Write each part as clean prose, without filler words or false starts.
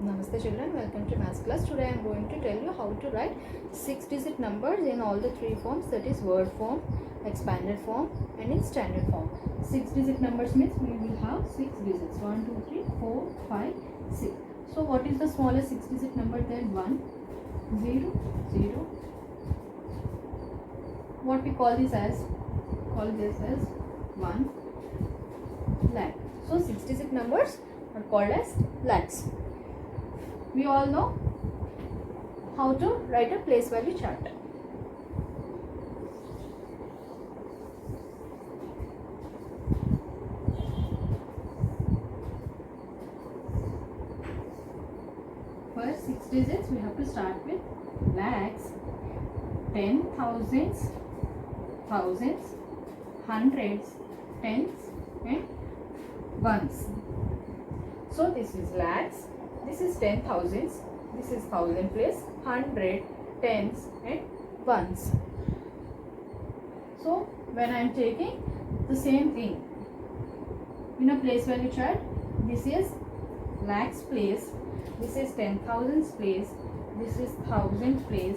Namaste children, welcome to maths class. Today I am going to tell you how to write 6-digit numbers in all the three forms, that is word form, expanded form and in standard form. 6-digit numbers means we will have 6 digits, 1, 2, 3, 4, 5, 6. So what is the smallest 6-digit number then? 1, 0, 0. What we call this as? Call this as 1 lakh. So 6-digit numbers are called as lakhs. We all know how to write a place value chart. First 6 digits we have to start with lakhs, 10, thousands, thousands, hundreds, tens and ones. So this is lakhs. This is 10,000s, this is thousand place, 100, tens and ones. So when I am taking the same thing in a place value chart, this is lakhs place, this is 10,000s place, this is thousand place.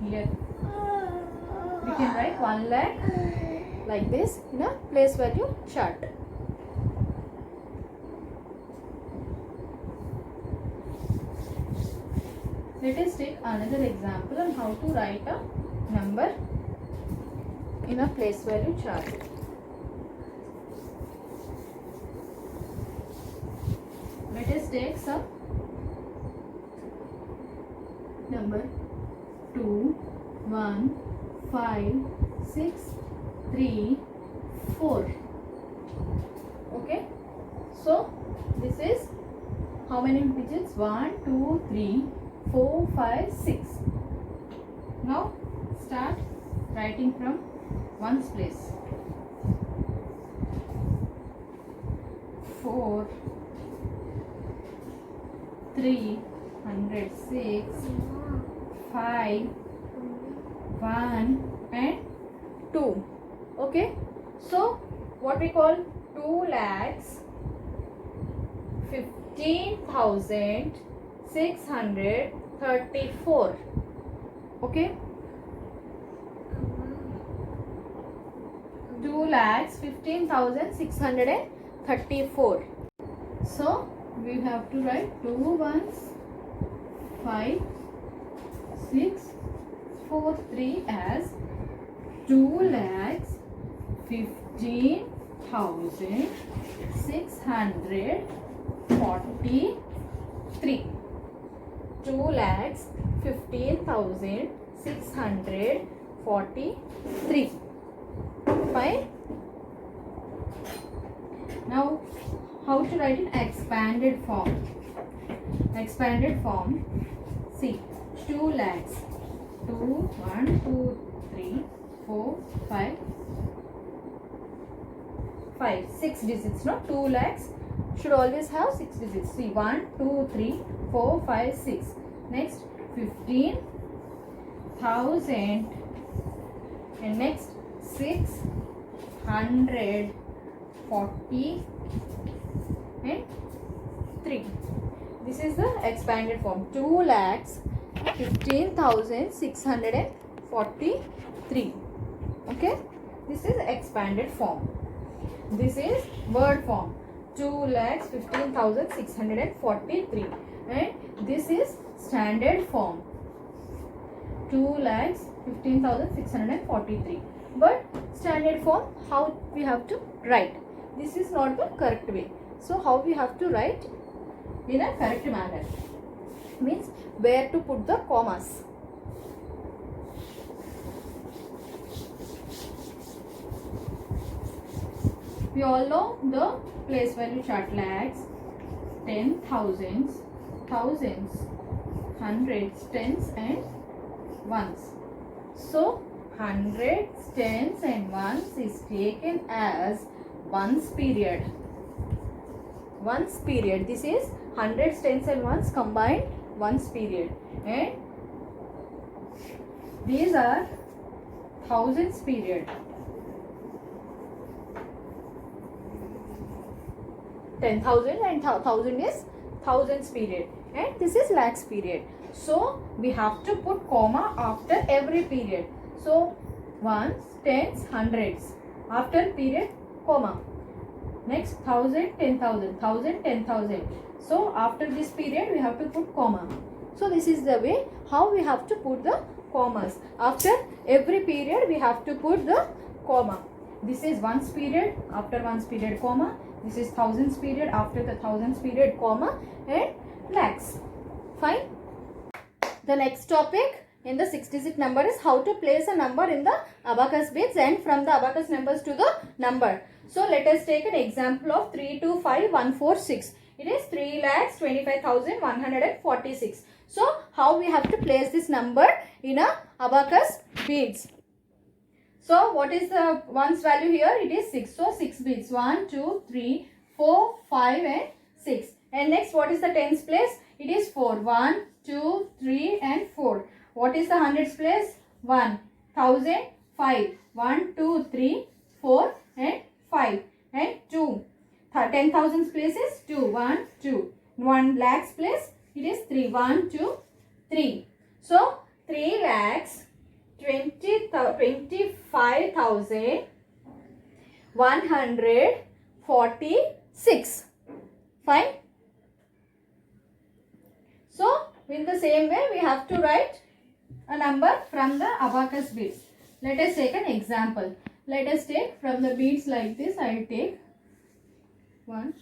Here we can write 1 lakh like this in a place value chart. Let us take another example on how to write a number in a place value chart. Let us take some number 2, 1, 5, 6, 3, 4. Okay. So this is how many digits? 1, 2, 3, 4, 5, 6. Now start writing from ones place. 4, 3, 106, 5, 1 and 2. Okay. So what we call 2 lakhs 15,634. Okay. 2 lakhs 15,634. So we have to write 2 ones 5 6 4 3 as 2 lakhs 15,643. 2 lakhs 15,643. Fine. Now how to write in expanded form? Expanded form. See, 2 lakhs 2, 1, 2, 3, 4, 5, 6 digits. No, 2 lakhs should always have 6 digits. See, 1, 2, 3, 4, 5, 6. Next 15,000 and next 640 and 3. This is the expanded form. 2 lakhs 15,643. Okay, this is expanded form. This is word form. 2 lakhs 15,643 and this is standard form. 2 lakhs 15,643. But standard form, how we have to write? This is not the correct way. So how we have to write in a correct manner? Means where to put the commas. We all know the place value chart. Lakhs, 10, thousands, thousands, hundreds, tens and ones. So hundreds, tens and ones is taken as ones period. Ones period. This is hundreds, tens and ones combined ones period. And these are thousands period. 10,000 and 1,000 is thousands period. and this is lakhs period. So we have to put comma after every period. So ones, tens, hundreds. After period, comma. Next, 1000, 10,000, 1000, 10,000. So after this period, we have to put comma. So this is the way how we have to put the commas. After every period, we have to put the comma. This is ones period, after ones period, comma. This is thousands period, after the thousands period, comma, and lakhs. Fine. The next topic in the 6-digit number is how to place a number in the abacus bits and from the abacus numbers to the number. So let us take an example of 325146. It is 3,25,146. So how we have to place this number in a abacus beads? So what is the ones value here? It is 6. So 6 beads. 1, 2, 3, 4, 5 and 6. And next, what is the tens place? It is 4. 1, 2, 3 and 4. What is the hundreds place? 1. 1000, 5. 1, 2, 3, 4 and 5 and 2. 10,000 place is 2. 1, 2. 1 lakhs place, it is 3. 1, 2, 3. So 3 lakhs 25,146. Fine. So in the same way, we have to write a number from the abacus beads. Let us take an example. Let us take from the beads like this. I will take 1,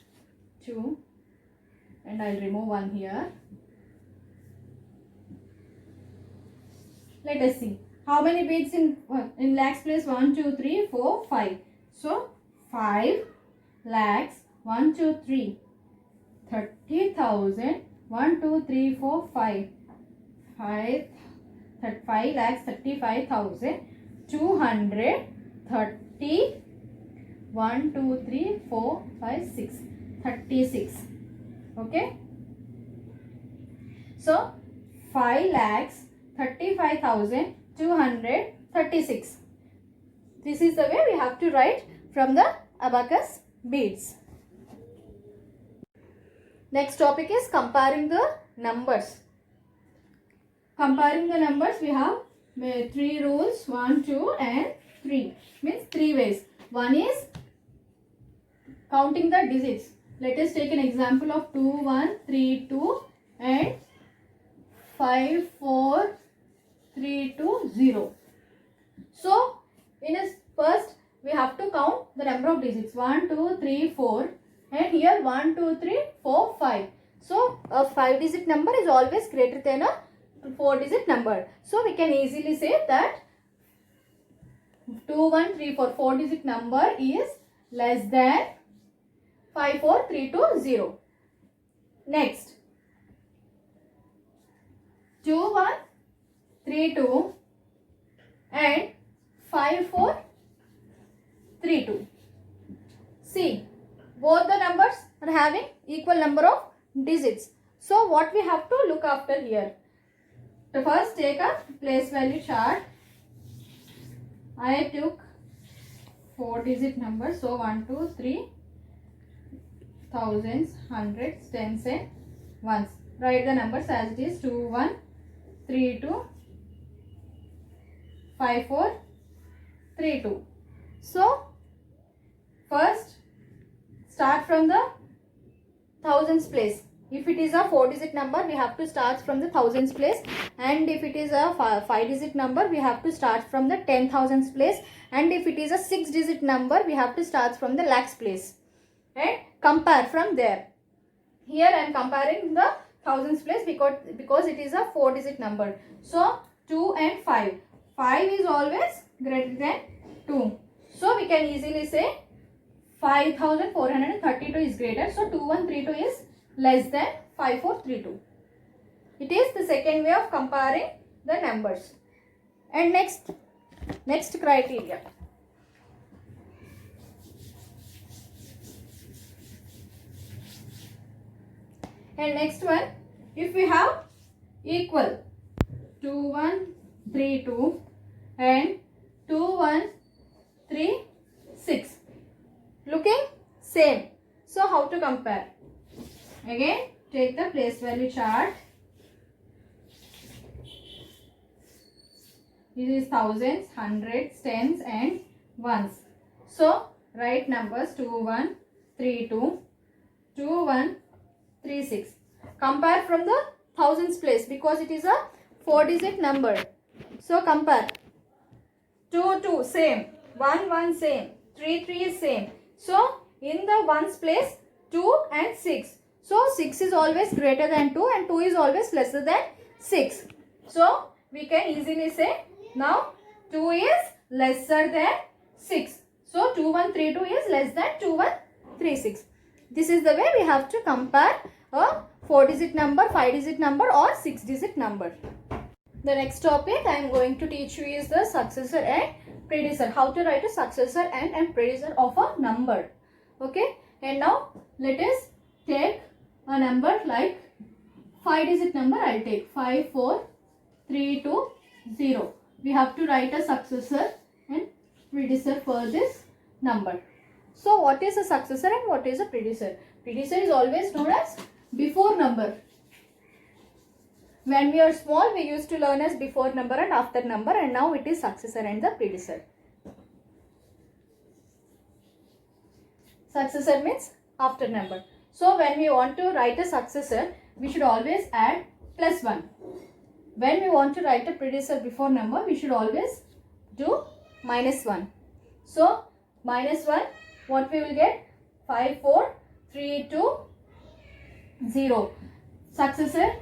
2, and I will remove 1 here. Let us see how many beads in lakhs place. 1, 2, 3, 4, 5. So 5 lakhs 1, 2, 3, 30,000. 1, 2, 3, 4, 5. 5 lakhs 35,230. 1, 2, 3, 4, 5, 6. 36. Okay. So 5 lakhs 35,236. This is the way we have to write from the abacus beads. Next topic is comparing the numbers. Comparing the numbers, we have 3 rules. 1, 2 and 3. Means 3 ways. One is counting the digits. Let us take an example of 2, 1, 3, 2 and 5, 4, 3, 2, 0. So, first we have to count the number of digits. 1, 2, 3, 4 and here 1, 2, 3, 4, 5. So, a 5-digit number is always greater than a 4-digit number. So, we can easily say that 2, 1, 3, 4, 4-digit number is less than 5, 4, 3, 2, 0. Next, 2, 1, 3, 2 and 5, 4, 3, 2. See, both the numbers are having equal number of digits. So, what we have to look after here? To first take a place value chart. I took 4-digit numbers. So, 1, 2, 3, thousands, hundreds, tens and ones. Write the numbers as it is. 2, 1, 3, 2, 5, 4, 3, 2. So, first start from the thousands place. If it is a 4-digit number, we have to start from the thousands place, and if it is a 5-digit number, we have to start from the 10,000s place, and if it is a 6-digit number, we have to start from the lakhs place and compare from there. Here I am comparing the thousands place because it is a 4-digit number. So 2 and 5. 5 is always greater than 2. So we can easily say 5,432 is greater. So 2132 is less than 5432. It is the second way of comparing the numbers. And next criteria. And next one, if we have equal 2, 1, 3, 2 and 2, 1, 3, 6. Looking same. So how to compare? Again take the place value chart. This is thousands, hundreds, tens and ones. So write numbers 2132, 2136. Compare from the thousands place because it is a 4-digit number. So compare. 2 same, 1 same, 3 is same. So in the ones place 2 and 6. So 6 is always greater than 2 and 2 is always lesser than 6. So we can easily say now 2 is lesser than 6. So 2132 is less than 2136. This is the way we have to compare a 4-digit number, 5-digit number or 6-digit number. The next topic I am going to teach you is the successor and predecessor. How to write a successor and predecessor of a number. Okay. And now let us take a number like 5-digit number. I will take 54320. We have to write a successor and predecessor for this number. So what is a successor and what is a predecessor? Predecessor is always known as before number. When we are small, we used to learn as before number and after number, and now it is successor and the predecessor. Successor means after number. So when we want to write a successor, we should always add +1. When we want to write a predecessor before number, we should always do -1. So -1, what we will get? 54320. Successor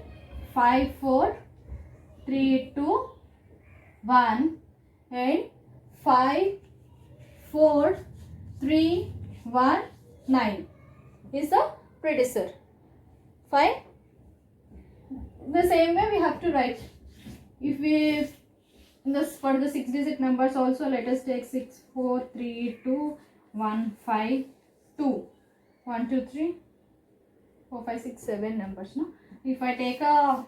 54321 and 54319 is the predecessor. Fine. The same way we have to write. If we for the 6-digit numbers also, let us take 6432152. 1 2 3 4 5 6 7 numbers. No. If I take a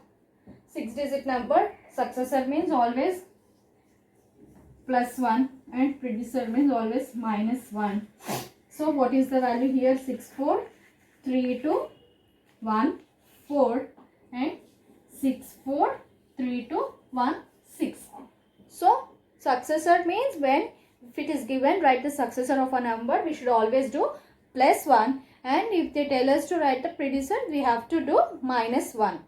6-digit number, successor means always +1 and predecessor means always -1. So what is the value here? 64321 and 64321 So successor means when if it is given, write the successor of a number, we should always do +1, and if they tell us to write the predecessor, we have to do -1.